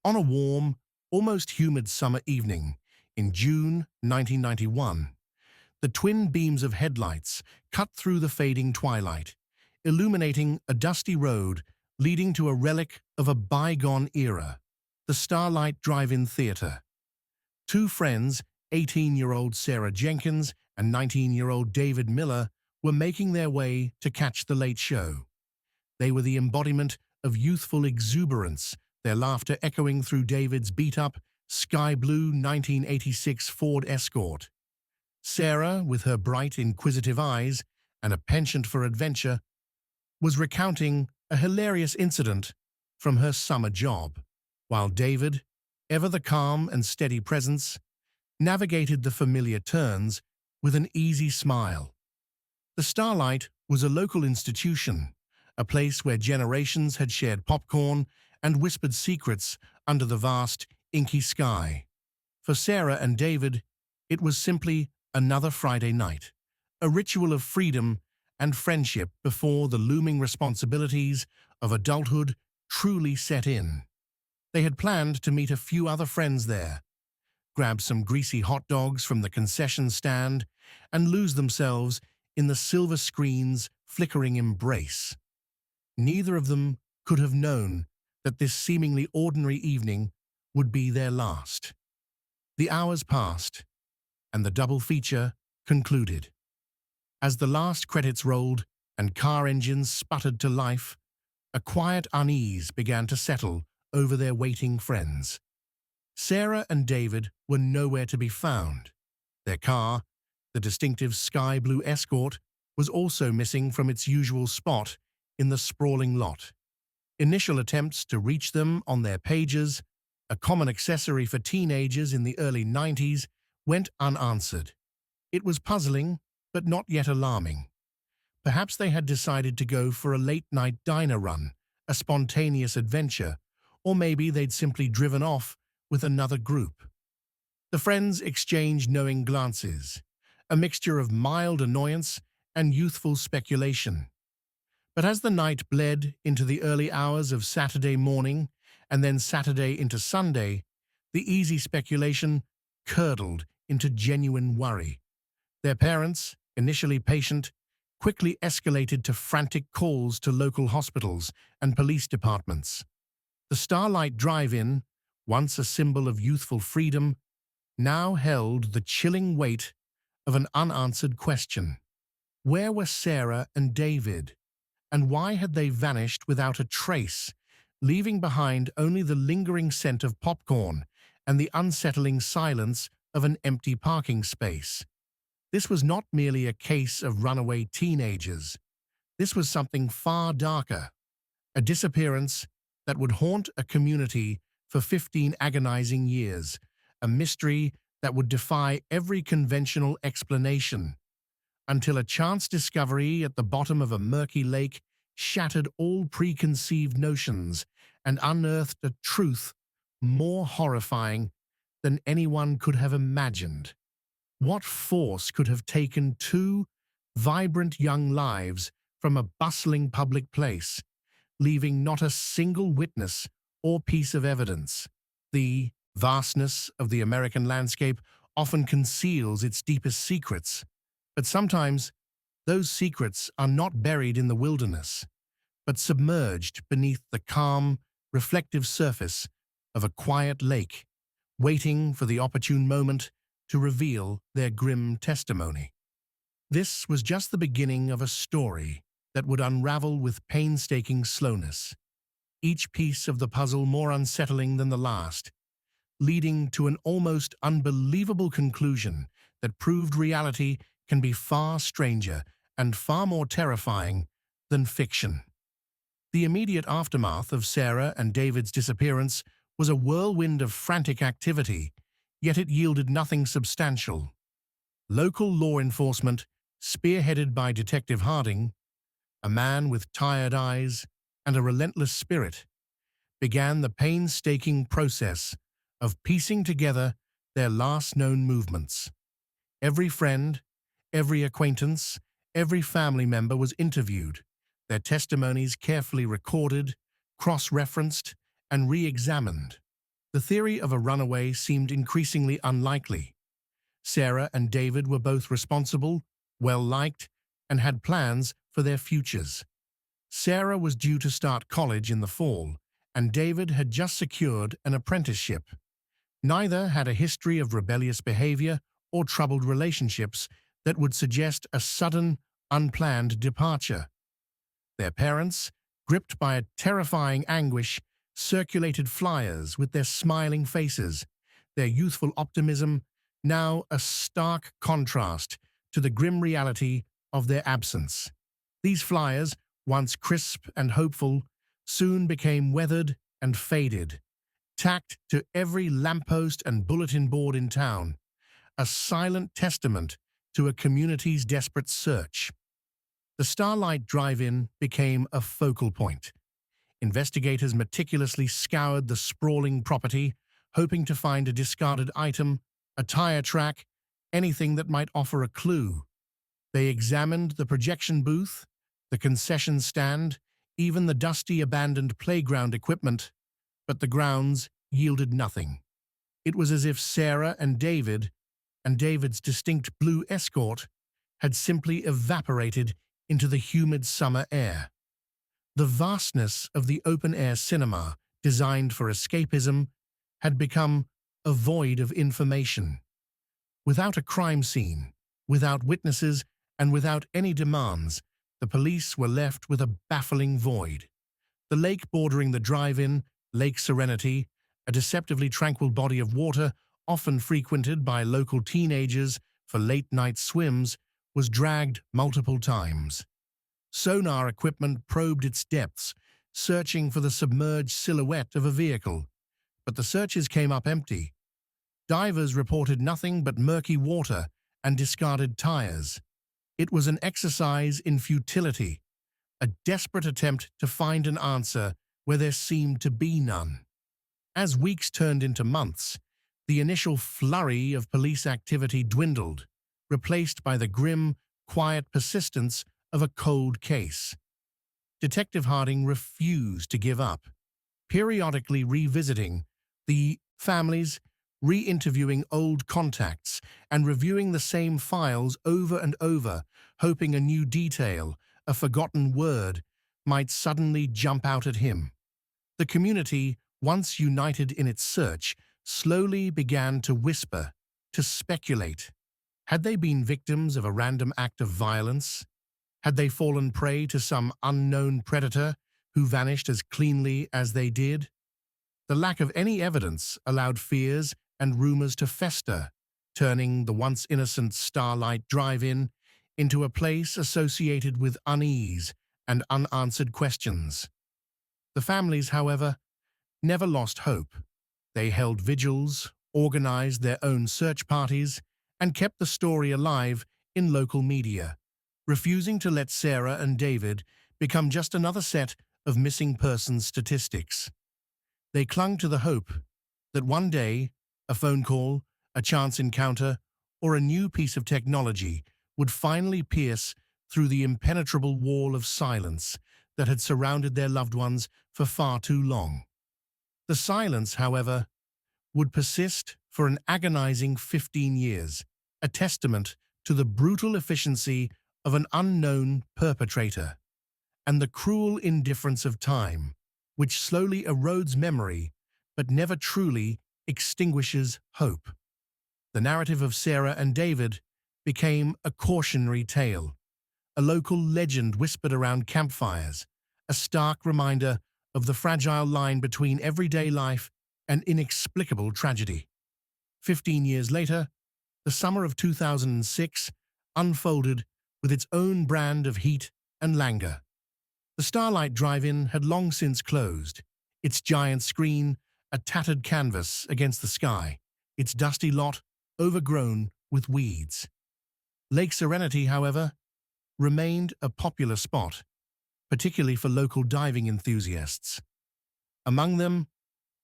On a warm, almost humid summer evening in June 1991, the twin beams of headlights cut through the fading twilight, illuminating a dusty road leading to a relic of a bygone era, the Starlight Drive-In Theatre. Two friends, 18-year-old Sarah Jenkins and 19-year-old David Miller, were making their way to catch the late show. They were the embodiment of youthful exuberance, their laughter echoing through David's beat-up, sky-blue 1986 Ford Escort. Sarah, with her bright, inquisitive eyes and a penchant for adventure, was recounting a hilarious incident from her summer job, while David, ever the calm and steady presence, navigated the familiar turns with an easy smile. The Starlight was a local institution, a place where generations had shared popcorn and whispered secrets under the vast, inky sky. For Sarah and David, it was simply another Friday night, a ritual of freedom and friendship before the looming responsibilities of adulthood truly set in. They had planned to meet a few other friends there, grab some greasy hot dogs from the concession stand, and lose themselves in the silver screen's flickering embrace. Neither of them could have known that this seemingly ordinary evening would be their last. The hours passed, and the double feature concluded. As the last credits rolled and car engines sputtered to life, a quiet unease began to settle over their waiting friends. Sarah and David were nowhere to be found. Their car, the distinctive sky blue Escort, was also missing from its usual spot in the sprawling lot. Initial attempts to reach them on their pagers, a common accessory for teenagers in the early 90s, went unanswered. It was puzzling, but not yet alarming. Perhaps they had decided to go for a late-night diner run, a spontaneous adventure, or maybe they'd simply driven off with another group. The friends exchanged knowing glances, a mixture of mild annoyance and youthful speculation. But as the night bled into the early hours of Saturday morning and then Saturday into Sunday, the easy speculation curdled into genuine worry. Their parents, initially patient, quickly escalated to frantic calls to local hospitals and police departments. The Starlight Drive-In, once a symbol of youthful freedom, now held the chilling weight of an unanswered question. Where were Sarah and David? And why had they vanished without a trace, leaving behind only the lingering scent of popcorn and the unsettling silence of an empty parking space? This was not merely a case of runaway teenagers. This was something far darker, a disappearance that would haunt a community for 15 agonizing years, a mystery that would defy every conventional explanation, until a chance discovery at the bottom of a murky lake shattered all preconceived notions and unearthed a truth more horrifying than anyone could have imagined. What force could have taken two vibrant young lives from a bustling public place, leaving not a single witness or piece of evidence? The vastness of the American landscape often conceals its deepest secrets, but sometimes those secrets are not buried in the wilderness, but submerged beneath the calm, reflective surface of a quiet lake, waiting for the opportune moment to reveal their grim testimony. This was just the beginning of a story that would unravel with painstaking slowness, each piece of the puzzle more unsettling than the last, leading to an almost unbelievable conclusion that proved reality can be far stranger and far more terrifying than fiction. The immediate aftermath of Sarah and David's disappearance was a whirlwind of frantic activity, yet it yielded nothing substantial. Local law enforcement, spearheaded by Detective Harding, a man with tired eyes and a relentless spirit, began the painstaking process of piecing together their last known movements. Every friend, every acquaintance, every family member was interviewed, their testimonies carefully recorded, cross-referenced, and re-examined. The theory of a runaway seemed increasingly unlikely. Sarah and David were both responsible, well-liked, and had plans for their futures. Sarah was due to start college in the fall, and David had just secured an apprenticeship. Neither had a history of rebellious behavior or troubled relationships that would suggest a sudden, unplanned departure. Their parents, gripped by a terrifying anguish, circulated flyers with their smiling faces, their youthful optimism now a stark contrast to the grim reality of their absence. These flyers, once crisp and hopeful, soon became weathered and faded, tacked to every lamppost and bulletin board in town, a silent testament to a community's desperate search. The Starlight Drive-In became a focal point. Investigators meticulously scoured the sprawling property, hoping to find a discarded item, a tire track, anything that might offer a clue. They examined the projection booth, the concession stand, even the dusty abandoned playground equipment, but the grounds yielded nothing. It was as if Sarah and David's distinct blue Escort had simply evaporated into the humid summer air. The vastness of the open-air cinema, designed for escapism, had become a void of information. Without a crime scene, without witnesses, and without any demands, the police were left with a baffling void. The lake bordering the drive-in, Lake Serenity, a deceptively tranquil body of water often frequented by local teenagers for late-night swims, was dragged multiple times. Sonar equipment probed its depths, searching for the submerged silhouette of a vehicle, but the searches came up empty. Divers reported nothing but murky water and discarded tires. It was an exercise in futility, a desperate attempt to find an answer where there seemed to be none. As weeks turned into months, the initial flurry of police activity dwindled, replaced by the grim, quiet persistence of a cold case. Detective Harding refused to give up, periodically revisiting the families, re-interviewing old contacts, and reviewing the same files over and over, hoping a new detail, a forgotten word, might suddenly jump out at him. The community, once united in its search, slowly began to whisper, to speculate. Had they been victims of a random act of violence? Had they fallen prey to some unknown predator who vanished as cleanly as they did? The lack of any evidence allowed fears and rumors to fester, turning the once innocent Starlight Drive-In into a place associated with unease and unanswered questions. The families, however, never lost hope. They held vigils, organized their own search parties, and kept the story alive in local media, refusing to let Sarah and David become just another set of missing persons statistics. They clung to the hope that one day, a phone call, a chance encounter, or a new piece of technology would finally pierce through the impenetrable wall of silence that had surrounded their loved ones for far too long. The silence, however, would persist for an agonizing 15 years, a testament to the brutal efficiency of an unknown perpetrator and the cruel indifference of time, which slowly erodes memory but never truly extinguishes hope. The narrative of Sarah and David became a cautionary tale, a local legend whispered around campfires, a stark reminder of the fragile line between everyday life and inexplicable tragedy. 15 years later, the summer of 2006 unfolded with its own brand of heat and languor. The Starlight Drive-In had long since closed, its giant screen a tattered canvas against the sky, its dusty lot overgrown with weeds. Lake Serenity, however, remained a popular spot, particularly for local diving enthusiasts. Among them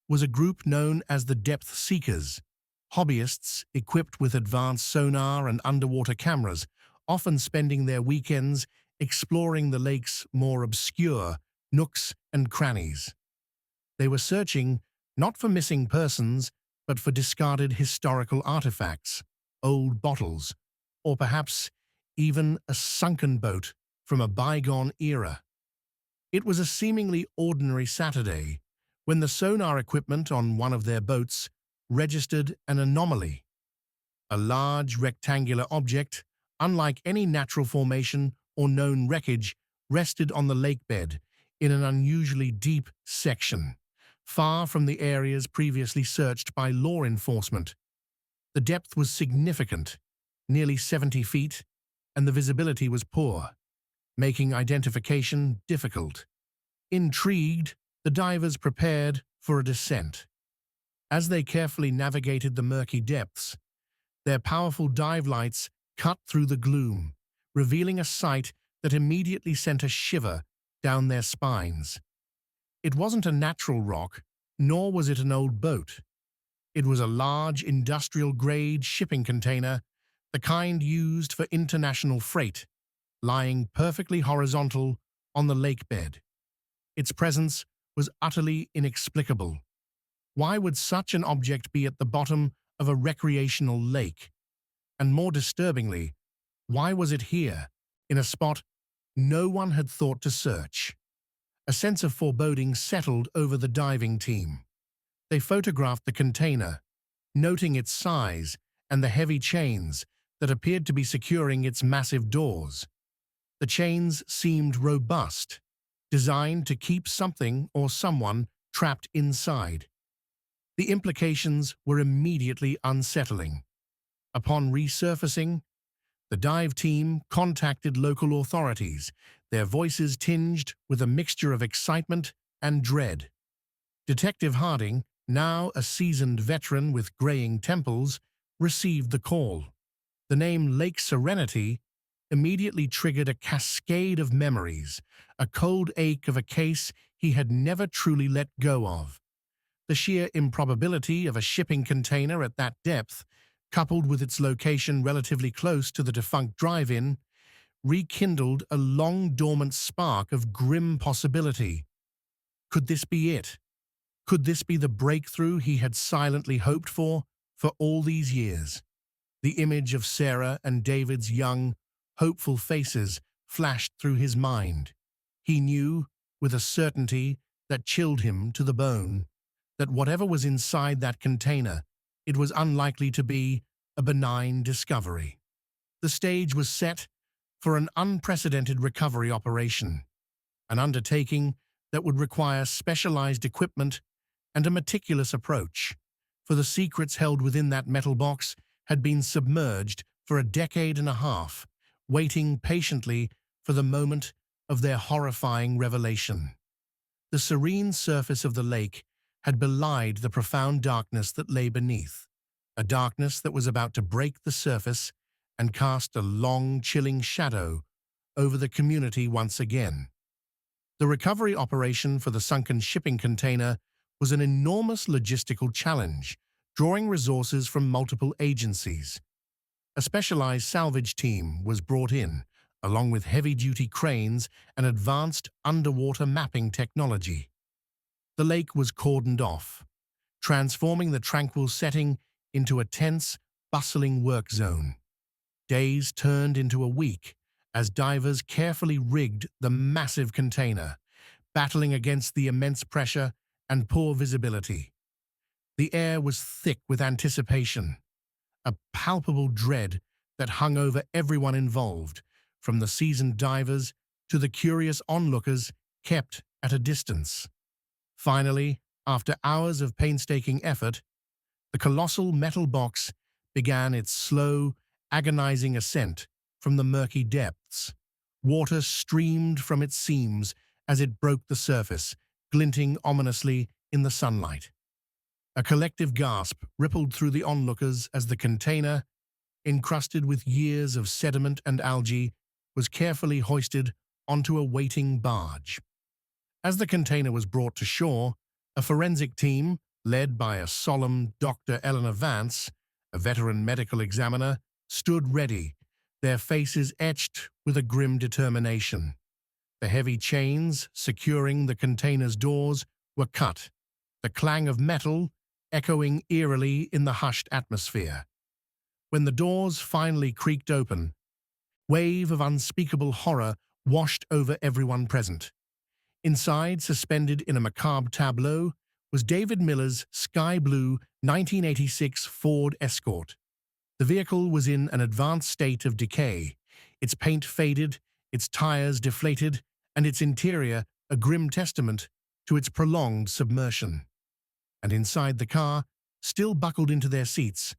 was a group known as the Depth Seekers, hobbyists equipped with advanced sonar and underwater cameras, often spending their weekends exploring the lake's more obscure nooks and crannies. They were searching not for missing persons, but for discarded historical artifacts, old bottles, or perhaps even a sunken boat from a bygone era. It was a seemingly ordinary Saturday when the sonar equipment on one of their boats registered an anomaly. A large rectangular object, unlike any natural formation or known wreckage, rested on the lake bed in an unusually deep section, far from the areas previously searched by law enforcement. The depth was significant, nearly 70 feet, and the visibility was poor, making identification difficult. Intrigued, the divers prepared for a descent. As they carefully navigated the murky depths, their powerful dive lights cut through the gloom, revealing a sight that immediately sent a shiver down their spines. It wasn't a natural rock, nor was it an old boat. It was a large industrial-grade shipping container, the kind used for international freight, lying perfectly horizontal on the lake bed. Its presence was utterly inexplicable. Why would such an object be at the bottom of a recreational lake? And more disturbingly, why was it here, in a spot no one had thought to search? A sense of foreboding settled over the diving team. They photographed the container, noting its size and the heavy chains that appeared to be securing its massive doors. The chains seemed robust, designed to keep something or someone trapped inside. The implications were immediately unsettling. Upon resurfacing, the dive team contacted local authorities, their voices tinged with a mixture of excitement and dread. Detective Harding, now a seasoned veteran with graying temples, received the call. The name Lake Serenity immediately triggered a cascade of memories, a cold ache of a case he had never truly let go of. The sheer improbability of a shipping container at that depth, coupled with its location relatively close to the defunct drive-in, rekindled a long-dormant spark of grim possibility. Could this be it? Could this be the breakthrough he had silently hoped for all these years? The image of Sarah and David's young, hopeful faces flashed through his mind. He knew, with a certainty that chilled him to the bone, that whatever was inside that container, it was unlikely to be a benign discovery. The stage was set for an unprecedented recovery operation, an undertaking that would require specialized equipment and a meticulous approach, for the secrets held within that metal box had been submerged for a decade and a half, waiting patiently for the moment of their horrifying revelation. The serene surface of the lake had belied the profound darkness that lay beneath, a darkness that was about to break the surface and cast a long, chilling shadow over the community once again. The recovery operation for the sunken shipping container was an enormous logistical challenge, drawing resources from multiple agencies. A specialized salvage team was brought in, along with heavy-duty cranes and advanced underwater mapping technology. The lake was cordoned off, transforming the tranquil setting into a tense, bustling work zone. Days turned into a week as divers carefully rigged the massive container, battling against the immense pressure and poor visibility. The air was thick with anticipation, a palpable dread that hung over everyone involved, from the seasoned divers to the curious onlookers kept at a distance. Finally, after hours of painstaking effort, the colossal metal box began its slow, agonizing ascent from the murky depths. Water streamed from its seams as it broke the surface, glinting ominously in the sunlight. A collective gasp rippled through the onlookers as the container, encrusted with years of sediment and algae, was carefully hoisted onto a waiting barge. As the container was brought to shore, a forensic team, led by a solemn Dr. Eleanor Vance, a veteran medical examiner, stood ready, their faces etched with a grim determination. The heavy chains securing the container's doors were cut, the clang of metal echoing eerily in the hushed atmosphere. When the doors finally creaked open, a wave of unspeakable horror washed over everyone present. Inside, suspended in a macabre tableau, was David Miller's sky-blue 1986 Ford Escort. The vehicle was in an advanced state of decay, its paint faded, its tires deflated, and its interior a grim testament to its prolonged submersion. And inside the car, still buckled into their seats,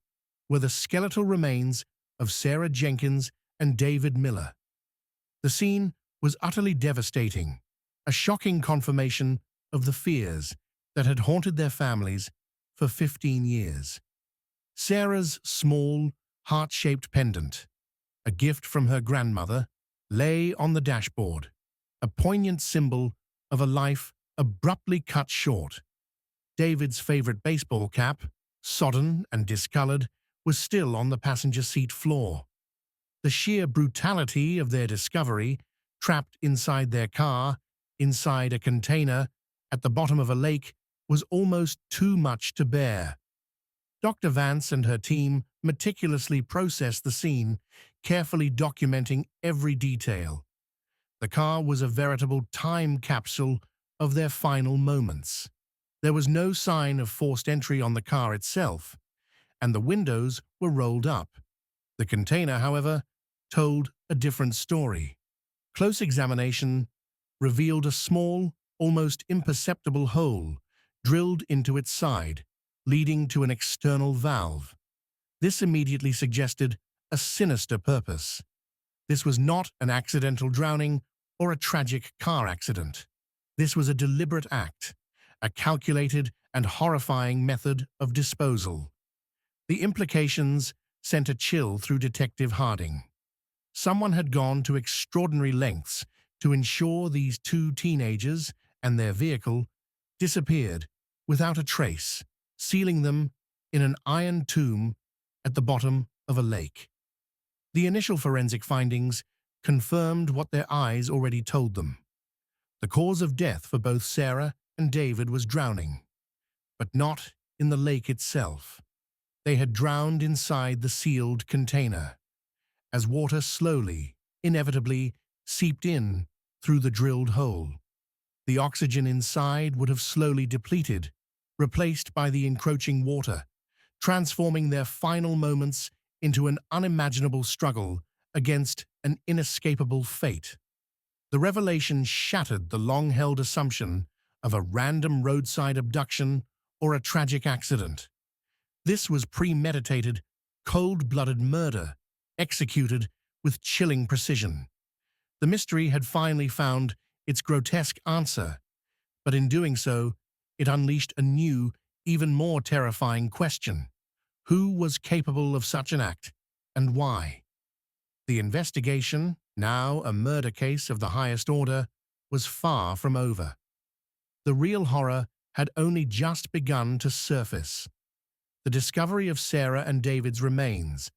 were the skeletal remains of Sarah Jenkins and David Miller. The scene was utterly devastating, a shocking confirmation of the fears that had haunted their families for 15 years. Sarah's small, heart-shaped pendant, a gift from her grandmother, lay on the dashboard, a poignant symbol of a life abruptly cut short. David's favorite baseball cap, sodden and discolored, was still on the passenger seat floor. The sheer brutality of their discovery, trapped inside their car, inside a container, at the bottom of a lake, was almost too much to bear. Dr. Vance and her team meticulously processed the scene, carefully documenting every detail. The car was a veritable time capsule of their final moments. There was no sign of forced entry on the car itself, and the windows were rolled up. The container, however, told a different story. Close examination revealed a small, almost imperceptible hole drilled into its side, leading to an external valve. This immediately suggested a sinister purpose. This was not an accidental drowning or a tragic car accident. This was a deliberate act, a calculated and horrifying method of disposal. The implications sent a chill through Detective Harding. Someone had gone to extraordinary lengths to ensure these two teenagers and their vehicle disappeared without a trace, sealing them in an iron tomb at the bottom of a lake. The initial forensic findings confirmed what their eyes already told them. The cause of death for both Sarah and David was drowning, but not in the lake itself. They had drowned inside the sealed container, as water slowly, inevitably, seeped in through the drilled hole. The oxygen inside would have slowly depleted, replaced by the encroaching water, transforming their final moments into an unimaginable struggle against an inescapable fate. The revelation shattered the long-held assumption of a random roadside abduction or a tragic accident. This was premeditated, cold-blooded murder, executed with chilling precision. The mystery had finally found its grotesque answer, but in doing so, it unleashed a new, even more terrifying question. Who was capable of such an act, and why? The investigation, now a murder case of the highest order, was far from over. The real horror had only just begun to surface. The discovery of Sarah and David's remains,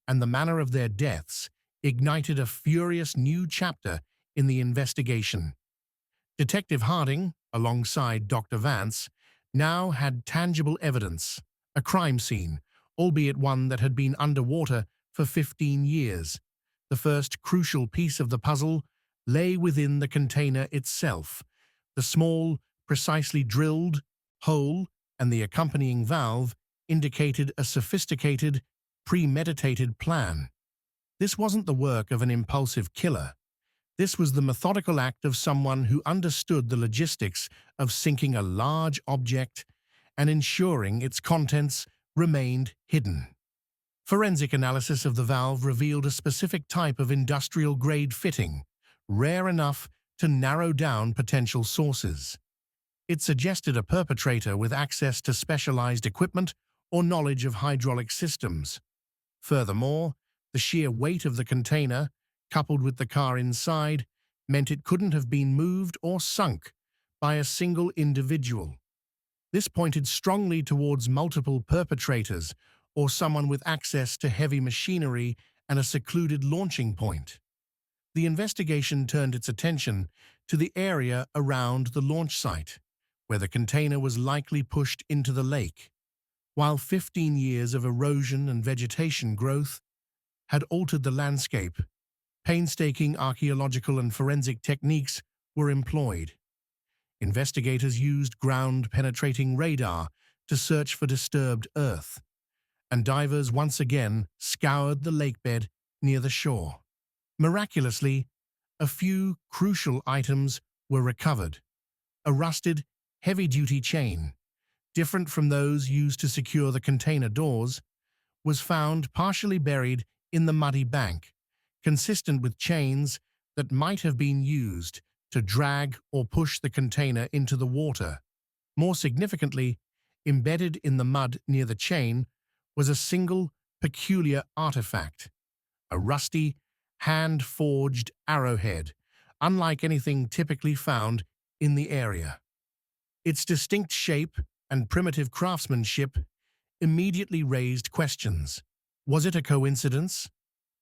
and the manner of their deaths, ignited a furious new chapter in the investigation. Detective Harding, alongside Dr. Vance, now had tangible evidence, a crime scene, albeit one that had been underwater for 15 years. The first crucial piece of the puzzle lay within the container itself. The small, precisely drilled hole and the accompanying valve indicated a sophisticated, premeditated plan. This wasn't the work of an impulsive killer. This was the methodical act of someone who understood the logistics of sinking a large object and ensuring its contents remained hidden. Forensic analysis of the valve revealed a specific type of industrial-grade fitting, rare enough to narrow down potential sources. It suggested a perpetrator with access to specialized equipment or knowledge of hydraulic systems. Furthermore, the sheer weight of the container, coupled with the car inside, meant it couldn't have been moved or sunk by a single individual. This pointed strongly towards multiple perpetrators or someone with access to heavy machinery and a secluded launching point. The investigation turned its attention to the area around the launch site, where the container was likely pushed into the lake. While 15 years of erosion and vegetation growth had altered the landscape, painstaking archaeological and forensic techniques were employed. Investigators used ground-penetrating radar to search for disturbed earth, and divers once again scoured the lakebed near the shore. Miraculously, a few crucial items were recovered. A rusted, heavy-duty chain, different from those used to secure the container doors, was found partially buried in the muddy bank, consistent with chains that might have been used to drag or push the container into the water. More significantly, embedded in the mud near the chain was a single, peculiar artifact, a rusty, hand-forged arrowhead, unlike anything typically found in the area. Its distinct shape and primitive craftsmanship immediately raised questions. Was it a coincidence,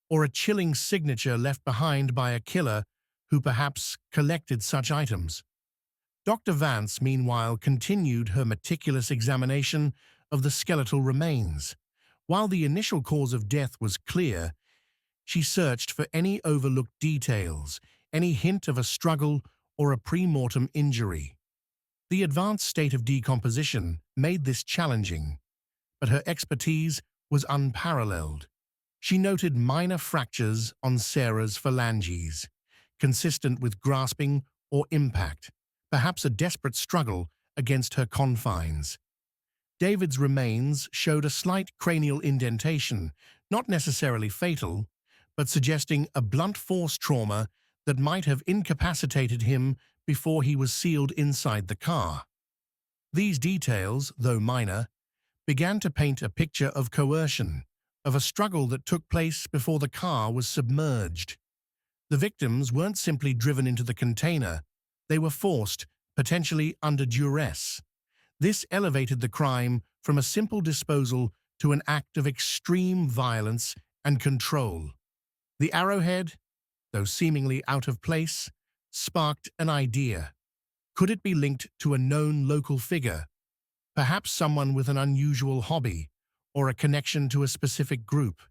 or a chilling signature left behind by a killer who perhaps collected such items? Dr. Vance, meanwhile, continued her meticulous examination of the skeletal remains. While the initial cause of death was clear, she searched for any overlooked details, any hint of a struggle or a pre-mortem injury. The advanced state of decomposition made this challenging, but her expertise was unparalleled. She noted minor fractures on Sarah's phalanges, consistent with grasping or impact, perhaps a desperate struggle against her confines. David's remains showed a slight cranial indentation, not necessarily fatal, but suggesting a blunt force trauma that might have incapacitated him before he was sealed inside the car. These details, though minor, began to paint a picture of coercion, of a struggle that took place before the car was submerged. The victims weren't simply driven into the container, they were forced, potentially under duress. This elevated the crime from a simple disposal to an act of extreme violence and control. The arrowhead, though seemingly out of place, sparked an idea. Could it be linked to a known local figure, perhaps someone with an unusual hobby or a connection to a specific group?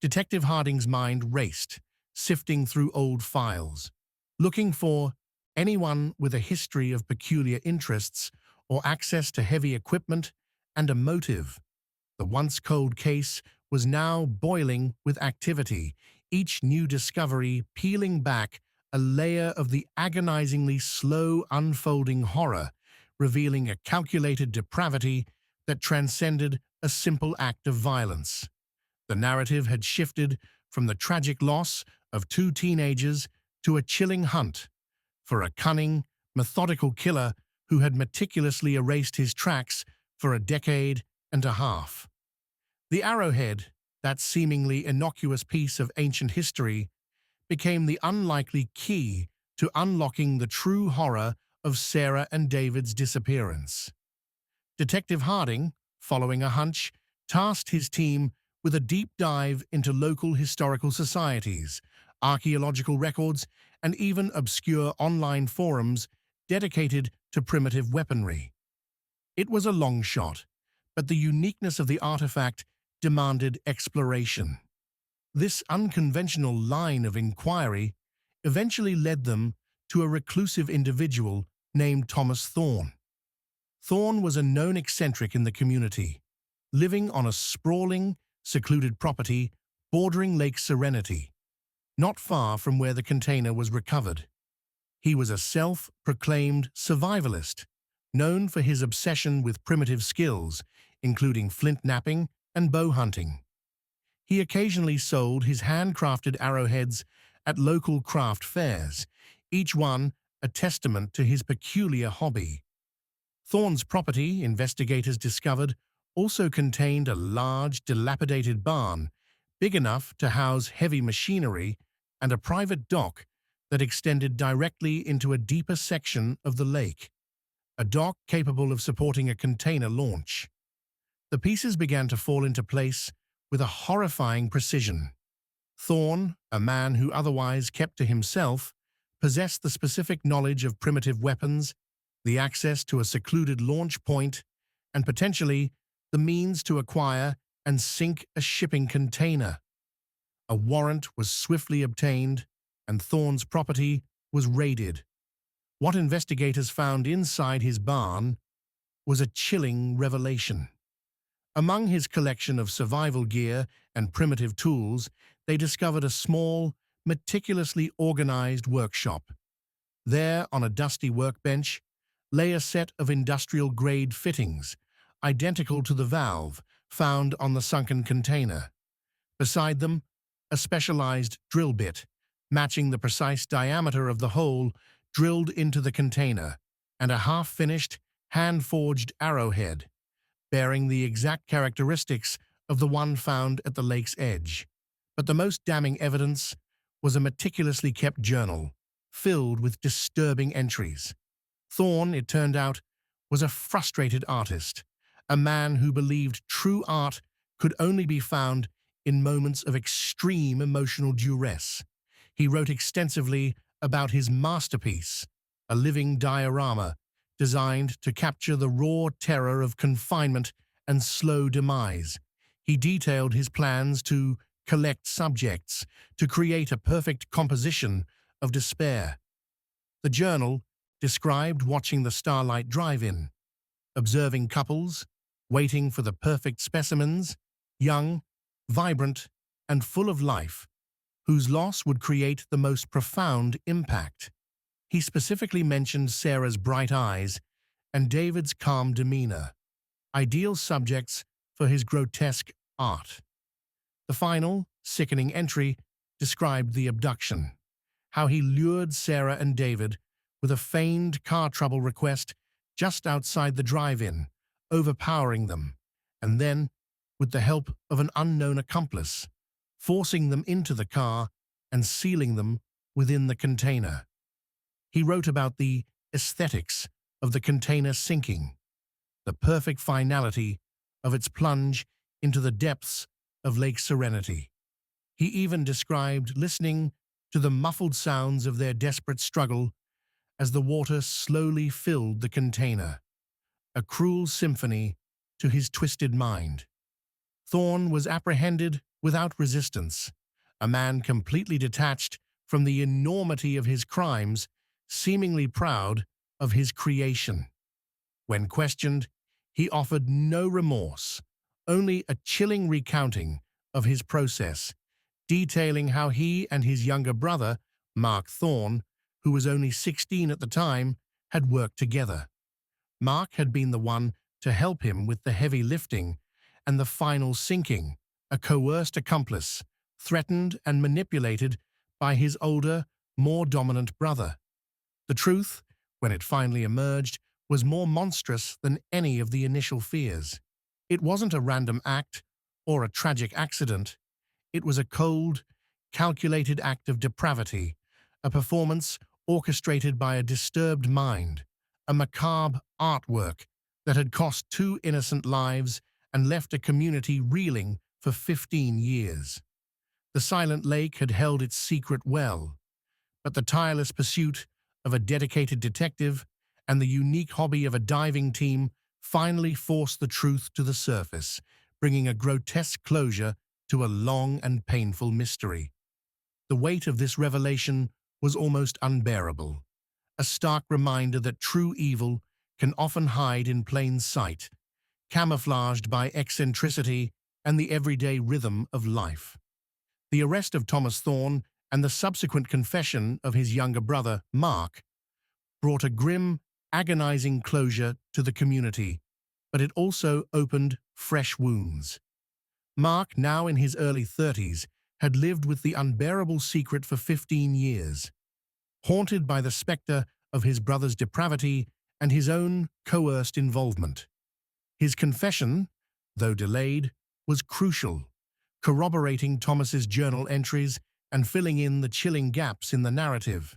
Detective Harding's mind raced, sifting through old files, looking for anyone with a history of peculiar interests or access to heavy equipment and a motive. The once cold case was now boiling with activity, each new discovery peeling back a layer of the agonizingly slow unfolding horror, revealing a calculated depravity that transcended a simple act of violence. The narrative had shifted from the tragic loss of two teenagers to a chilling hunt for a cunning, methodical killer who had meticulously erased his tracks for a decade and a half. The arrowhead, that seemingly innocuous piece of ancient history, became the unlikely key to unlocking the true horror of Sarah and David's disappearance. Detective Harding, following a hunch, tasked his team with a deep dive into local historical societies, archaeological records, and even obscure online forums dedicated to primitive weaponry. It was a long shot, but the uniqueness of the artifact demanded exploration. This unconventional line of inquiry eventually led them to a reclusive individual named Thomas Thorne. Thorne was a known eccentric in the community, living on a sprawling, secluded property bordering Lake Serenity, not far from where the container was recovered. He was a self-proclaimed survivalist, known for his obsession with primitive skills, including flint knapping and bow hunting. He occasionally sold his handcrafted arrowheads at local craft fairs, each one a testament to his peculiar hobby. Thorne's property, investigators discovered, also contained a large, dilapidated barn, big enough to house heavy machinery, and a private dock that extended directly into a deeper section of the lake, a dock capable of supporting a container launch. The pieces began to fall into place with a horrifying precision. Thorne, a man who otherwise kept to himself, possessed the specific knowledge of primitive weapons the access to a secluded launch point, and potentially the means to acquire and sink a shipping container. A warrant was swiftly obtained, and Thorne's property was raided. What investigators found inside his barn was a chilling revelation. Among his collection of survival gear and primitive tools, they discovered a small, meticulously organized workshop. There, on a dusty workbench, lay a set of industrial-grade fittings, identical to the valve found on the sunken container. Beside them, a specialized drill bit, matching the precise diameter of the hole drilled into the container, and a half-finished, hand-forged arrowhead, bearing the exact characteristics of the one found at the lake's edge. But the most damning evidence was a meticulously kept journal, filled with disturbing entries. Thorne, it turned out, was a frustrated artist, a man who believed true art could only be found in moments of extreme emotional duress. He wrote extensively about his masterpiece, a living diorama designed to capture the raw terror of confinement and slow demise. He detailed his plans to collect subjects, to create a perfect composition of despair. The journal described watching the Starlight Drive-In, observing couples, waiting for the perfect specimens, young, vibrant, and full of life, whose loss would create the most profound impact. He specifically mentioned Sarah's bright eyes and David's calm demeanor, ideal subjects for his grotesque art. The final, sickening entry described the abduction, how he lured Sarah and David with a feigned car trouble request just outside the drive-in, overpowering them, and then, with the help of an unknown accomplice, forcing them into the car and sealing them within the container. He wrote about the aesthetics of the container sinking, the perfect finality of its plunge into the depths of Lake Serenity. He even described listening to the muffled sounds of their desperate struggle as the water slowly filled the container, a cruel symphony to his twisted mind. Thorne was apprehended without resistance, a man completely detached from the enormity of his crimes, seemingly proud of his creation. When questioned, he offered no remorse, only a chilling recounting of his process, detailing how he and his younger brother, Mark Thorne, who was only 16 at the time, had worked together. Mark had been the one to help him with the heavy lifting and the final sinking, a coerced accomplice, threatened and manipulated by his older, more dominant brother. The truth, when it finally emerged, was more monstrous than any of the initial fears. It wasn't a random act or a tragic accident. It was a cold, calculated act of depravity, a performance orchestrated by a disturbed mind, a macabre artwork that had cost 2 innocent lives and left a community reeling for 15 years. The silent lake had held its secret well, but the tireless pursuit of a dedicated detective and the unique hobby of a diving team finally forced the truth to the surface, bringing a grotesque closure to a long and painful mystery. The weight of this revelation was almost unbearable, a stark reminder that true evil can often hide in plain sight, camouflaged by eccentricity and the everyday rhythm of life. The arrest of Thomas Thorne and the subsequent confession of his younger brother, Mark, brought a grim, agonizing closure to the community, but it also opened fresh wounds. Mark, now in his early 30s, had lived with the unbearable secret for 15 years, haunted by the specter of his brother's depravity and his own coerced involvement. His confession, though delayed, was crucial, corroborating Thomas's journal entries and filling in the chilling gaps in the narrative.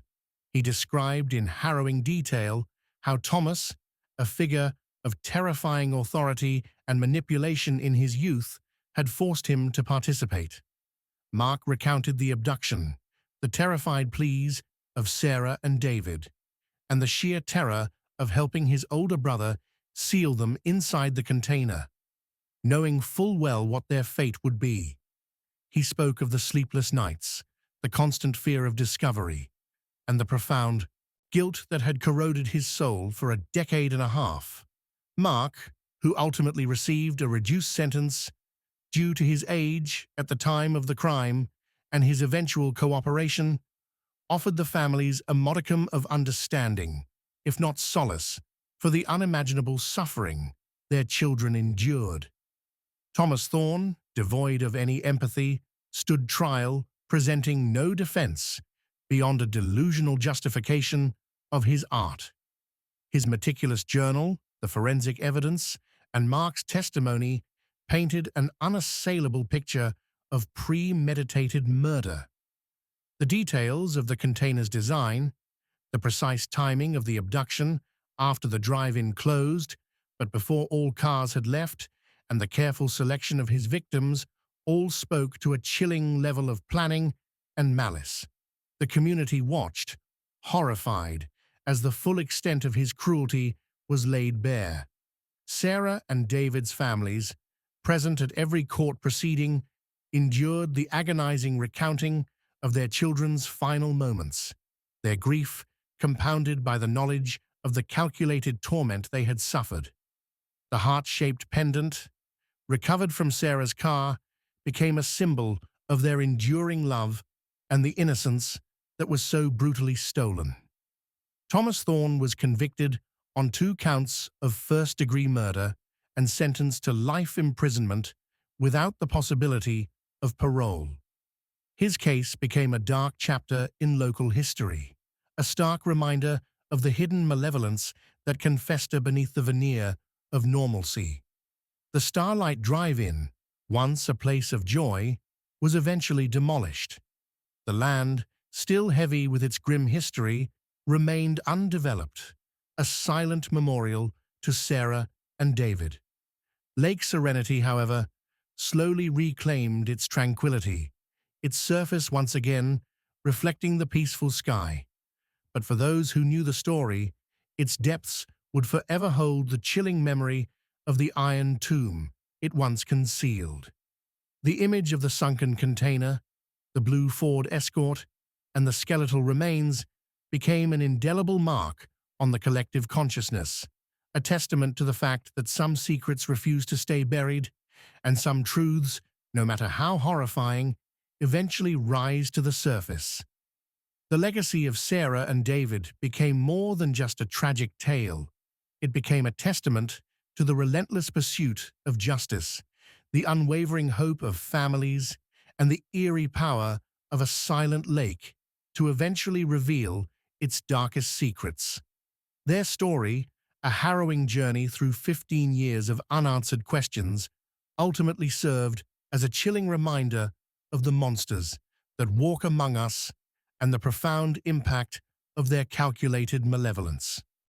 He described in harrowing detail how Thomas, a figure of terrifying authority and manipulation in his youth, had forced him to participate. Mark recounted the abduction, the terrified pleas of Sarah and David, and the sheer terror of helping his older brother seal them inside the container, knowing full well what their fate would be. He spoke of the sleepless nights, the constant fear of discovery, and the profound guilt that had corroded his soul for a decade and a half. Mark, who ultimately received a reduced sentence due to his age at the time of the crime and his eventual cooperation, offered the families a modicum of understanding, if not solace, for the unimaginable suffering their children endured. Thomas Thorne, devoid of any empathy, stood trial, presenting no defense beyond a delusional justification of his art. His meticulous journal, the forensic evidence, and Mark's testimony painted an unassailable picture of premeditated murder. The details of the container's design, the precise timing of the abduction after the drive-in closed, but before all cars had left, and the careful selection of his victims all spoke to a chilling level of planning and malice. The community watched, horrified, as the full extent of his cruelty was laid bare. Sarah and David's families, present at every court proceeding, endured the agonizing recounting of their children's final moments, their grief compounded by the knowledge of the calculated torment they had suffered. The heart-shaped pendant, recovered from Sarah's car, became a symbol of their enduring love and the innocence that was so brutally stolen. Thomas Thorne was convicted on 2 counts of first-degree murder and sentenced to life imprisonment without the possibility of parole. His case became a dark chapter in local history, a stark reminder of the hidden malevolence that can fester beneath the veneer of normalcy. The Starlight Drive-In, once a place of joy, was eventually demolished. The land, still heavy with its grim history, remained undeveloped, a silent memorial to Sarah and David. Lake Serenity, however, slowly reclaimed its tranquility, its surface once again reflecting the peaceful sky. But for those who knew the story, its depths would forever hold the chilling memory of the iron tomb it once concealed. The image of the sunken container, the blue Ford Escort, and the skeletal remains became an indelible mark on the collective consciousness, a testament to the fact that some secrets refuse to stay buried, and some truths, no matter how horrifying, eventually rise to the surface. The legacy of Sarah and David became more than just a tragic tale. It became a testament to the relentless pursuit of justice, the unwavering hope of families, and the eerie power of a silent lake to eventually reveal its darkest secrets. Their story, a harrowing journey through 15 years of unanswered questions, ultimately served as a chilling reminder of the monsters that walk among us and the profound impact of their calculated malevolence.